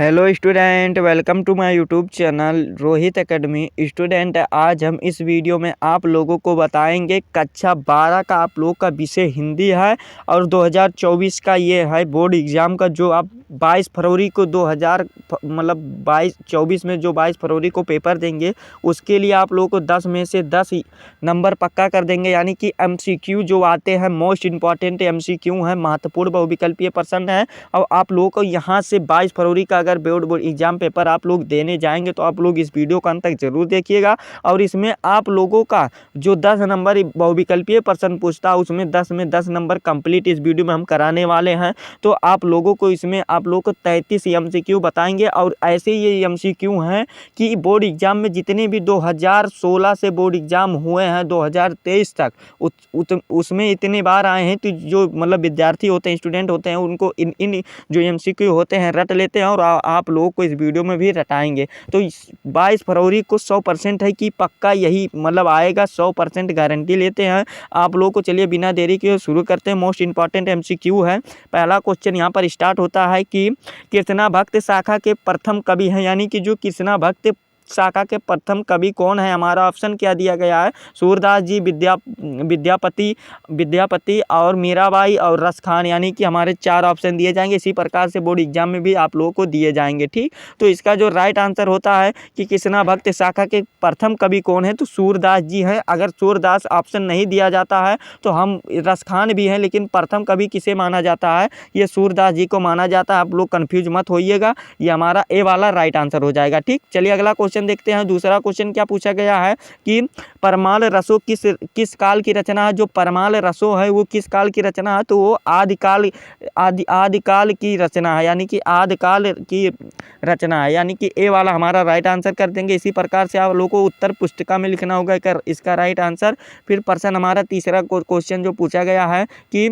Hello student, welcome to my YouTube channel Rohit Academy. Student, आज हम इस वीडियो में आप लोगों को बताएंगे कक्षा 12 का आप लोग का विषय हिंदी है और 2024 का ये है बोर्ड एग्ज़ाम का, जो आप 22 फरवरी को 22 में जो 22 फरवरी को पेपर देंगे उसके लिए आप लोगों को 10 में से 10 नंबर पक्का कर देंगे। यानी कि MCQ जो आते हैं, मोस्ट इम्पॉर्टेंट MCQ है, महत्वपूर्ण बहुविकल्पीय प्रश्न है। और आप लोगों को यहाँ से 22 फरवरी का अगर बोर्ड एग्जाम पेपर आप लोग देने जाएंगे तो आप लोग इस वीडियो का अंत तक जरूर देखिएगा। और इसमें आप लोगों का जो 10 नंबर बहुविकल्पीय प्रश्न पूछता है उसमें 10 में 10 नंबर कंप्लीट इस वीडियो में हम कराने वाले हैं। तो आप लोगों को इसमें आप लोगों को 33 MCQ बताएंगे। और ऐसे ये MCQ हैं कि बोर्ड एग्जाम में जितने भी 2016 से बोर्ड एग्जाम हुए हैं 2023 तक उसमें इतने बार आए हैं, तो जो मतलब विद्यार्थी होते हैं, स्टूडेंट होते हैं, उनको इन जो MCQ होते हैं रट लेते हैं और आप लोगों को इस वीडियो में भी रटाएंगे। तो 22 फरवरी को 100% है कि पक्का यही मतलब आएगा, 100% गारंटी लेते हैं आप लोगों को। चलिए बिना देरी के शुरू करते हैं। मोस्ट इंपॉर्टेंट MCQ है। पहला क्वेश्चन यहाँ पर स्टार्ट होता है कि कृष्णा भक्त शाखा के प्रथम कवि हैं। यानी कि जो कृष्णा भक्त शाखा के प्रथम कवि कौन है? हमारा ऑप्शन क्या दिया गया है? सूरदास जी, विद्यापति और मीराबाई और रस खान। यानी कि हमारे 4 ऑप्शन दिए जाएंगे। इसी प्रकार से बोर्ड एग्जाम में भी आप लोगों को दिए जाएंगे। ठीक, तो इसका जो राइट आंसर होता है कि कृष्णा भक्त शाखा के प्रथम कवि कौन है, तो सूरदास जी हैं। अगर सूरदास ऑप्शन नहीं दिया जाता है तो हम रस खान भी हैं, लेकिन प्रथम कवि किसे माना जाता है? ये सूरदास जी को माना जाता है। आप लोग कन्फ्यूज मत होइएगा, ये हमारा ए वाला राइट आंसर हो जाएगा। ठीक, चलिए अगला क्वेश्चन देखते हैं। दूसरा क्वेश्चन क्या पूछा गया है कि परमाल रसो किस काल की रचना है? जो परमाल रसो है वो किस काल की रचना है? तो वो आदिकाल की रचना है। यानी कि आदिकाल की रचना है। यानी कि ए वाला हमारा राइट आंसर कर देंगे। इसी प्रकार से आप लोगों को उत्तर पुस्तिका में लिखना होगा इसका राइट आंसर। फिर प्रश्न हमारा तीसरा क्वेश्चन जो पूछा गया है कि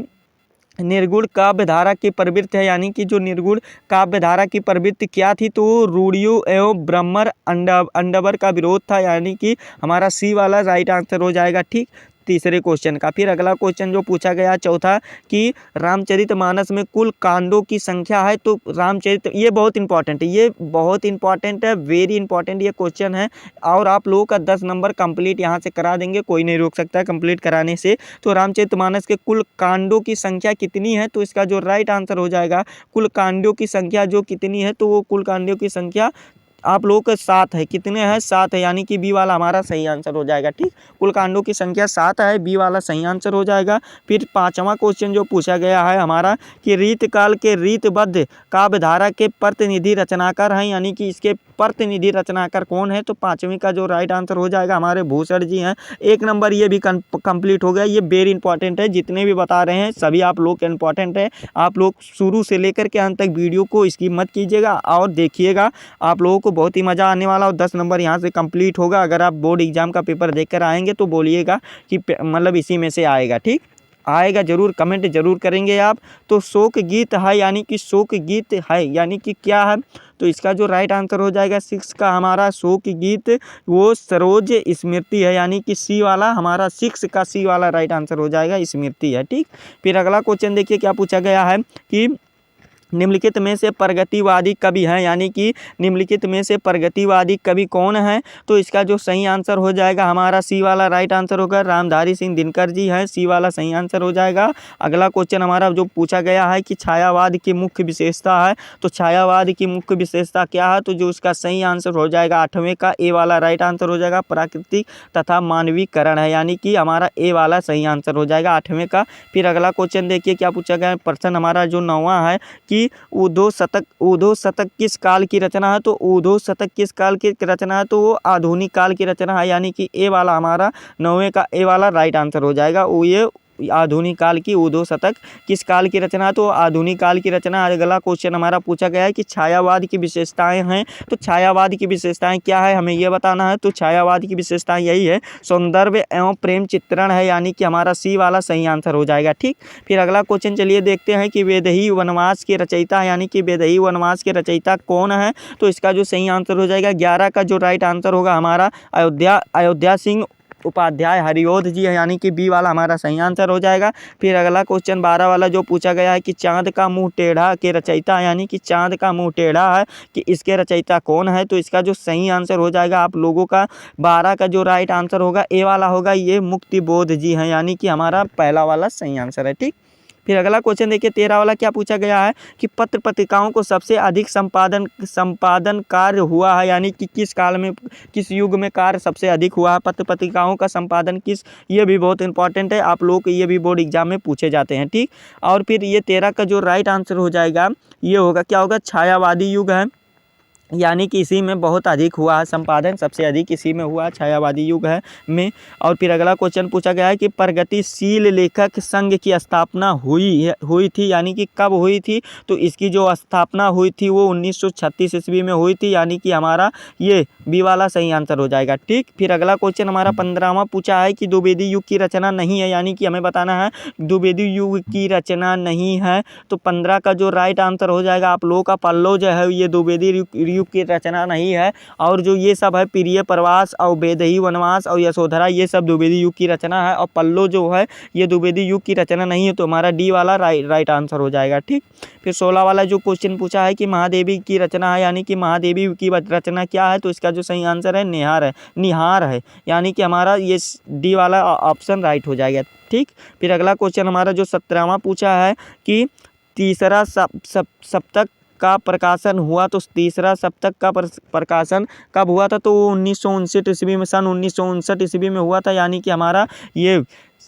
निर्गुण काव्य धारा की प्रवृत्ति है। यानी कि जो निर्गुण काव्य धारा की प्रवृत्ति क्या थी? तो रूढ़ियों एवं ब्रह्मर अंडवर का विरोध था। यानी कि हमारा सी वाला राइट आंसर हो जाएगा। ठीक, तीसरे क्वेश्चन का। फिर अगला क्वेश्चन जो पूछा गया चौथा कि रामचरितमानस में कुल कांडों की संख्या है। तो ये बहुत इंपॉर्टेंट है, ये बहुत इंपॉर्टेंट है, वेरी इंपॉर्टेंट ये क्वेश्चन है। और आप लोगों का 10 नंबर कंप्लीट यहाँ से करा देंगे, कोई नहीं रोक सकता कंप्लीट कराने से। तो रामचरितमानस के कुल कांडों की संख्या कितनी है? तो इसका जो राइट आंसर हो जाएगा कुल कांडों की संख्या जो कितनी है, तो वो कुल कांडों की संख्या आप लोगों का 7 है। कितने हैं? 7 है। यानी कि बी वाला हमारा सही आंसर हो जाएगा। ठीक, कुल कांडों की संख्या 7 है, बी वाला सही आंसर हो जाएगा। फिर पांचवा क्वेश्चन जो पूछा गया है हमारा कि रीतकाल के रीतबद्ध काव्यधारा के प्रतिनिधि रचनाकार हैं। यानी कि इसके प्रतिनिधि रचनाकार कौन है? तो पांचवी का जो राइट आंसर हो जाएगा हमारे भूषण जी हैं। 1 नंबर ये भी कंप्लीट हो गया। ये वेरी इंपॉर्टेंट है, जितने भी बता रहे हैं सभी आप लोग के इंपॉर्टेंट है। आप लोग शुरू से लेकर के अंत तक वीडियो को स्किप मत कीजिएगा और देखिएगा, आप लोगों को बहुत ही मज़ा आने वाला। और 10 नंबर यहाँ से कंप्लीट होगा। अगर आप बोर्ड एग्जाम का पेपर देखकर आएंगे तो बोलिएगा कि मतलब इसी में से आएगा। ठीक, आएगा जरूर, कमेंट जरूर करेंगे आप। तो शोक गीत है, यानी कि शोक गीत है यानी कि क्या है? तो इसका जो राइट आंसर हो जाएगा 6 का हमारा शोक गीत वो सरोज स्मृति है। यानी कि सी वाला हमारा 6 का सी वाला राइट आंसर हो जाएगा, स्मृति है। ठीक, फिर अगला क्वेश्चन देखिए क्या पूछा गया है कि निम्नलिखित में से प्रगतिवादी कवि हैं। यानी कि निम्नलिखित में से प्रगतिवादी कवि कौन है? तो इसका जो सही आंसर हो जाएगा हमारा सी वाला राइट आंसर होगा, रामधारी सिंह दिनकर जी हैं। सी वाला सही आंसर हो जाएगा। अगला क्वेश्चन हमारा जो पूछा गया है कि छायावाद की मुख्य विशेषता है। तो छायावाद की मुख्य विशेषता क्या है? तो जो उसका सही आंसर हो जाएगा 8वें का ए वाला राइट आंसर हो जाएगा, प्राकृतिक तथा मानवीकरण है। यानी कि हमारा ए वाला सही आंसर हो जाएगा 8वें का। फिर अगला क्वेश्चन देखिए क्या पूछा गया है। प्रश्न हमारा जो 9वां है कि ऊधो शतक किस काल की रचना है? तो ऊधो शतक किस काल की रचना है? तो वो आधुनिक काल की रचना है। यानी कि ए वाला हमारा 9वें का ए वाला राइट आंसर हो जाएगा। वो ये आधुनिक काल की ऊधो शतक किस काल की रचना है? तो आधुनिक काल की रचना। अगला क्वेश्चन हमारा पूछा गया है कि छायावाद की विशेषताएं हैं। तो छायावाद की विशेषताएं क्या है हमें ये बताना है। तो छायावाद की विशेषताएं यही है, सौंदर्य एवं प्रेम चित्रण है। यानी कि हमारा सी वाला सही आंसर हो जाएगा। ठीक, फिर अगला क्वेश्चन चलिए देखते हैं कि वैदेही वनवास के रचयिता, यानी कि वैदेही वनवास के रचयिता कौन है? तो इसका जो सही आंसर हो जाएगा 11 का जो राइट आंसर होगा हमारा अयोध्या सिंह उपाध्याय हरिओध जी है, यानी कि बी वाला हमारा सही आंसर हो जाएगा। फिर अगला क्वेश्चन 12 वाला जो पूछा गया है कि चाँद का मुँह टेढ़ा के रचयिता है, यानी कि चाँद का मुँह टेढ़ा है कि इसके रचयिता कौन है, तो इसका जो सही आंसर हो जाएगा आप लोगों का 12 का जो राइट आंसर होगा ए वाला होगा, ये मुक्तिबोध जी हैं, यानी कि हमारा पहला वाला सही आंसर है। ठीक। फिर अगला क्वेश्चन देखिए 13 वाला क्या पूछा गया है कि पत्र पत्रिकाओं को सबसे अधिक संपादन कार्य हुआ है, यानी कि किस काल में, किस युग में कार्य सबसे अधिक हुआ है, पत्र पत्रिकाओं का संपादन किस, ये भी बहुत इंपॉर्टेंट है, आप लोग ये भी बोर्ड एग्जाम में पूछे जाते हैं। ठीक। और फिर ये 13 का जो राइट आंसर हो जाएगा ये होगा, क्या होगा, छायावादी युग है, यानी कि इसी में बहुत अधिक हुआ है संपादन, सबसे अधिक इसी में हुआ, छायावादी युग है में। और फिर अगला क्वेश्चन पूछा गया है कि प्रगतिशील लेखक संघ की स्थापना हुई थी, यानी कि कब हुई थी, तो इसकी जो स्थापना हुई थी वो 1936 ईस्वी में हुई थी, यानी कि हमारा ये बी वाला सही आंसर हो जाएगा। ठीक। फिर अगला क्वेश्चन हमारा 15वां पूछा है कि द्विवेदी युग की रचना नहीं है, यानी कि हमें बताना है द्विवेदी युग की रचना नहीं है, तो 15 का जो राइट आंसर हो जाएगा आप लोगों का पल्लव जो है ये द्विवेदी युग की रचना नहीं है, और जो ये सब है प्रिय प्रवास और वैदेही वनवास और यशोधरा, ये सब द्विवेदी युग की रचना है, और पल्लव जो है ये द्विवेदी युग की रचना नहीं है, तो हमारा डी वाला राइट आंसर हो जाएगा। ठीक। फिर 16 वाला जो क्वेश्चन पूछा है कि महादेवी की रचना है, यानी कि महादेवी की रचना क्या है, तो इसका जो सही आंसर है निहार है, यानी कि हमारा ये डी वाला ऑप्शन राइट हो जाएगा। ठीक। फिर अगला क्वेश्चन हमारा जो 17वां पूछा है कि तीसरा सप्तक का प्रकाशन हुआ, तो तीसरा सप्तक का प्रकाशन कब हुआ था, तो 1959 ईस्वी में, सन 1959 ईस्वी में हुआ था, यानी कि हमारा ये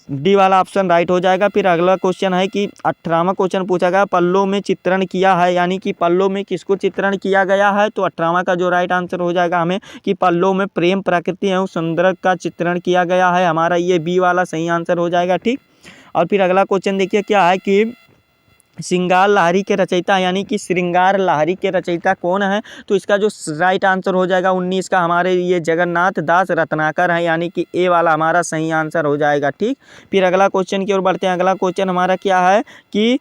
डी वाला ऑप्शन राइट हो जाएगा। फिर अगला क्वेश्चन है कि 18वां क्वेश्चन पूछा गया पल्लों में चित्रण किया है, यानी कि पल्लों में किसको चित्रण किया गया है, तो 18वां का जो राइट आंसर हो जाएगा हमें कि पल्लों में प्रेम, प्रकृति एवं सौंदर्य का चित्रण किया गया है, हमारा ये बी वाला सही आंसर हो जाएगा। ठीक। और फिर अगला क्वेश्चन देखिए क्या है कि श्रृंगार लहरी के रचयिता, यानी कि श्रृंगार लहरी के रचयिता कौन है, तो इसका जो राइट आंसर हो जाएगा 19 का हमारे ये जगन्नाथ दास रत्नाकर है, यानी कि ए वाला हमारा सही आंसर हो जाएगा। ठीक। फिर अगला क्वेश्चन की ओर बढ़ते हैं। अगला क्वेश्चन हमारा क्या है कि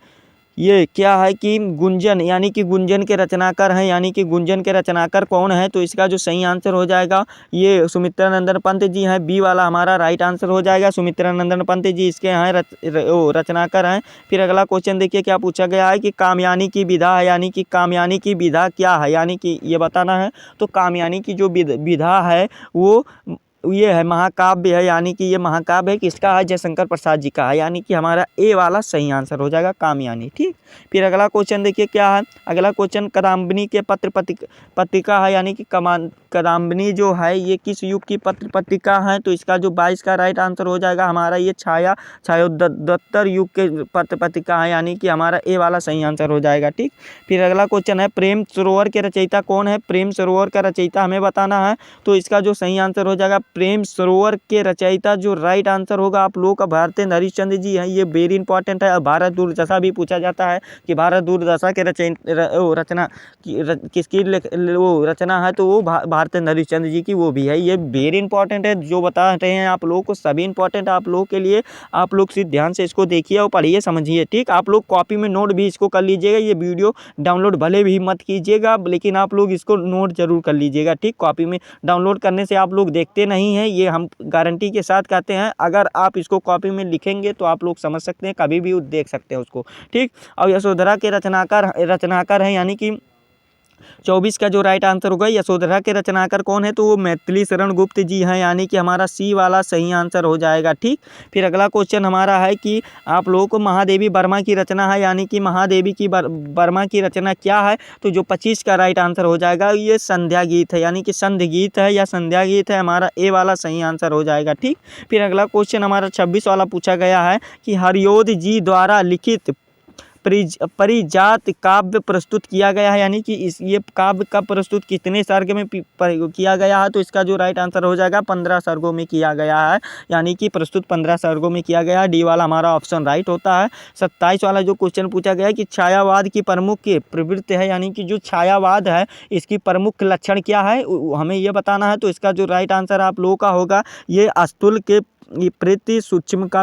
ये क्या है कि गुंजन, यानी कि गुंजन के रचनाकार हैं, यानी कि गुंजन के रचनाकार कौन है, तो इसका जो सही आंसर हो जाएगा ये सुमित्रानंदन पंत जी हैं, बी वाला हमारा राइट आंसर हो जाएगा, सुमित्रानंदन पंत जी इसके हैं रचनाकार हैं। फिर अगला क्वेश्चन देखिए क्या पूछा गया है कि कामयानी की विधा है, यानी कि कामयानी की विधा क्या है, यानी कि ये बताना है, तो कामयानी की जो विधा है वो ये है महाकाव्य है, यानी कि ये महाकाव्य है किसका है, जयशंकर प्रसाद जी का है, यानी कि हमारा ए वाला सही आंसर हो जाएगा कामयानी। ठीक। फिर अगला क्वेश्चन देखिए क्या है, अगला क्वेश्चन कदम्बिनी के पत्र पत्रिका है, यानी कि कदम्बिनी जो है ये किस युग की पत्र पत्रिका है, तो इसका जो 22 का राइट आंसर हो जाएगा हमारा ये छायोदत्तर युग के पत्र पत्रिका है, यानी कि हमारा ए वाला सही आंसर हो जाएगा। ठीक। फिर अगला क्वेश्चन है प्रेम सरोवर के रचयिता कौन है, प्रेम सरोवर का रचयिता हमें बताना है, तो इसका जो सही आंसर हो जाएगा प्रेम सरोवर के रचयिता जो राइट आंसर होगा आप लोगों का भारतेंद्र हरिश्चंद्र जी हैं, ये वेरी इंपॉर्टेंट है। और भारत दूरदशा भी पूछा जाता है कि भारत दूरदशा के रचना किसकी वो रचना है, तो वो भारतेंद्र हरिश्चंद्र जी की वो भी है, ये वेरी इंपॉर्टेंट है, जो बता रहे हैं आप लोगों को सभी इंपॉर्टेंट है आप लोगों के लिए, आप लोग सिर्फ ध्यान से इसको देखिए और पढ़िए समझिए। ठीक। आप लोग कॉपी में नोट भी इसको कर लीजिएगा, ये वीडियो डाउनलोड भले भी मत कीजिएगा लेकिन आप लोग इसको नोट जरूर कर लीजिएगा। ठीक। कॉपी में डाउनलोड करने से आप लोग देखते नहीं है, ये हम गारंटी के साथ कहते हैं, अगर आप इसको कॉपी में लिखेंगे तो आप लोग समझ सकते हैं, कभी भी देख सकते हैं उसको। ठीक। और यशोधरा के रचनाकार हैं, यानी कि 24 का जो राइट आंसर होगा यशोधरा के रचनाकार कौन है, तो वो मैथिली शरण गुप्त जी हैं, यानी कि हमारा सी वाला सही आंसर हो जाएगा। ठीक। फिर अगला क्वेश्चन हमारा है कि आप लोगों को महादेवी वर्मा की रचना है, यानी कि महादेवी की वर्मा की रचना क्या है, तो जो 25 का राइट आंसर हो जाएगा ये संध्या गीत है, यानी कि संध्य गीत है या संध्या गीत है, हमारा ए वाला सही आंसर हो जाएगा। ठीक। फिर अगला क्वेश्चन हमारा 26 वाला पूछा गया है कि हरिओध जी द्वारा लिखित परिजात काव्य प्रस्तुत किया गया है, यानी कि ये काव्य का प्रस्तुत कितने सर्ग में किया गया है, तो इसका जो राइट आंसर हो जाएगा 15 सर्गों में किया गया है, यानी कि प्रस्तुत 15 सर्गों में किया गया है, डी वाला हमारा ऑप्शन राइट होता है। 27 वाला जो क्वेश्चन पूछा गया है कि छायावाद की प्रमुख प्रवृत्ति है, यानी कि जो छायावाद है इसकी प्रमुख लक्षण क्या है हमें ये बताना है, तो इसका जो राइट आंसर आप लोगों का होगा ये स्थूल के प्रति सूक्ष्म का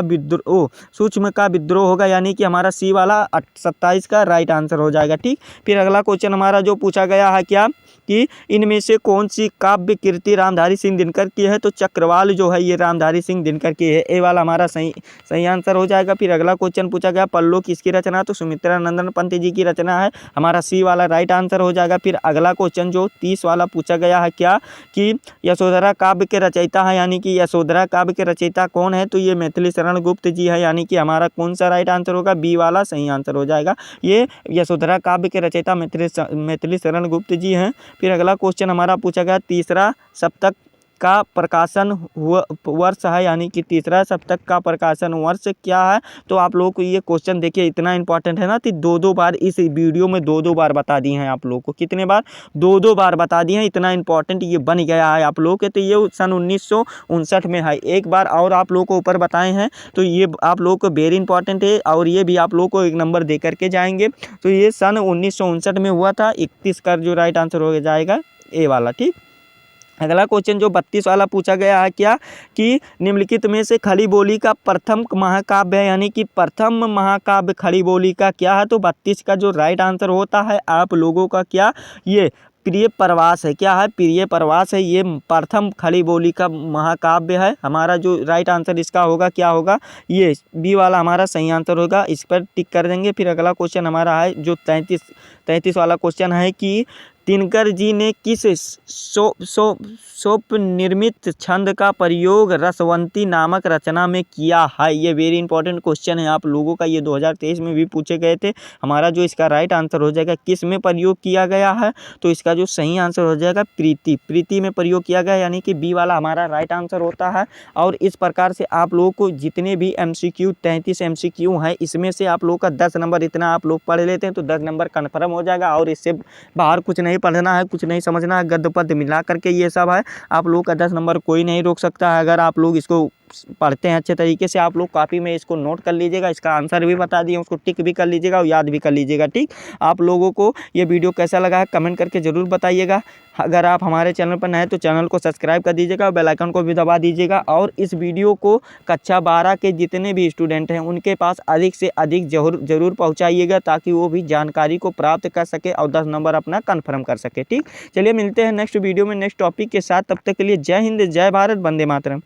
विद्रोह होगा, यानी कि हमारा सी वाला 27 का राइट आंसर हो जाएगा। ठीक, फिर अगला क्वेश्चन हमारा जो पूछा गया है क्या कि इनमें से कौन सी काव्य कृति रामधारी सिंह दिनकर की है, तो चक्रवाल जो है ये रामधारी सिंह दिनकर की है, ए वाला हमारा सही आंसर हो जाएगा। फिर अगला क्वेश्चन पूछा गया पल्लो किसकी रचना, तो सुमित्रा नंदन पंत जी की रचना है, हमारा सी वाला राइट आंसर हो जाएगा। फिर अगला क्वेश्चन जो 30 वाला पूछा गया है क्या कि यशोधरा काव्य के रचयिता है, यानी कि यशोधरा काव्य के रचयिता कौन है, तो ये मैथिली शरण गुप्त जी है, यानी कि हमारा कौन सा राइट आंसर होगा, बी वाला सही आंसर हो जाएगा। ये यशोधरा काव्य के रचयिता मैथिली शरण गुप्त जी हैं। फिर अगला क्वेश्चन हमारा पूछा गया तीसरा शतक का प्रकाशन वर्ष है, यानी कि तीसरा शतक का प्रकाशन वर्ष क्या है, तो आप लोगों को ये क्वेश्चन देखिए इतना इंपॉर्टेंट है ना कि दो बार इस वीडियो में दो बार बता दिए हैं आप लोगों को, कितने बार, दो बार बता दिए हैं, इतना इंपॉर्टेंट ये बन गया है आप लोगों के। तो ये सन 1959 में है, एक बार और आप लोगों को ऊपर बताए हैं, तो ये आप लोगों को वेरी इंपॉर्टेंट है और ये भी आप लोगों को 1 नंबर दे करके जाएंगे। तो ये सन 1959 में हुआ था, 31 का जो राइट आंसर हो जाएगा ए वाला। ठीक, अगला क्वेश्चन जो 32 वाला पूछा गया है क्या कि निम्नलिखित में से खड़ी बोली का प्रथम महाकाव्य है, यानी कि प्रथम महाकाव्य खड़ी बोली का क्या है, तो 32 का जो राइट आंसर होता है आप लोगों का क्या, ये प्रिय प्रवास है। क्या है, प्रिय प्रवास है, ये प्रथम खड़ी बोली का महाकाव्य है। हमारा जो राइट आंसर इसका होगा क्या होगा, ये बी वाला हमारा सही आंसर होगा, इस पर टिक कर देंगे। फिर अगला क्वेश्चन हमारा है जो 33 वाला क्वेश्चन है कि दिनकर जी ने किस सोप निर्मित छंद का प्रयोग रसवंती नामक रचना में किया है, ये वेरी इंपॉर्टेंट क्वेश्चन है आप लोगों का, ये 2023 में भी पूछे गए थे। हमारा जो इसका राइट आंसर हो जाएगा किस में प्रयोग किया गया है, तो इसका जो सही आंसर हो जाएगा प्रीति में प्रयोग किया गया, यानी कि बी वाला हमारा राइट आंसर होता है। और इस प्रकार से आप लोगों को जितने भी MCQ 33 MCQ है, इसमें से आप लोगों का 10 नंबर इतना आप लोग पढ़ लेते हैं तो 10 नंबर कन्फर्म हो जाएगा, और इससे बाहर कुछ नहीं पढ़ना है, कुछ नहीं समझना है, गद्य पद्य मिला करके ये सब है, आप लोग का 10 नंबर कोई नहीं रोक सकता है। अगर आप लोग इसको पढ़ते हैं अच्छे तरीके से, आप लोग कॉपी में इसको नोट कर लीजिएगा, इसका आंसर भी बता दिए, उसको टिक भी कर लीजिएगा और याद भी कर लीजिएगा। ठीक, आप लोगों को ये वीडियो कैसा लगा है कमेंट करके ज़रूर बताइएगा। अगर आप हमारे चैनल पर नए हैं तो चैनल को सब्सक्राइब कर दीजिएगा, बेल आइकन को भी दबा दीजिएगा, और इस वीडियो को कक्षा 12 के जितने भी स्टूडेंट हैं उनके पास अधिक से अधिक जरूर पहुँचाइएगा, ताकि वो भी जानकारी को प्राप्त कर सके और 10 नंबर अपना कन्फर्म कर सके। ठीक, चलिए मिलते हैं नेक्स्ट वीडियो में नेक्स्ट टॉपिक के साथ, तब तक के लिए जय हिंद, जय भारत, वंदे मातरम।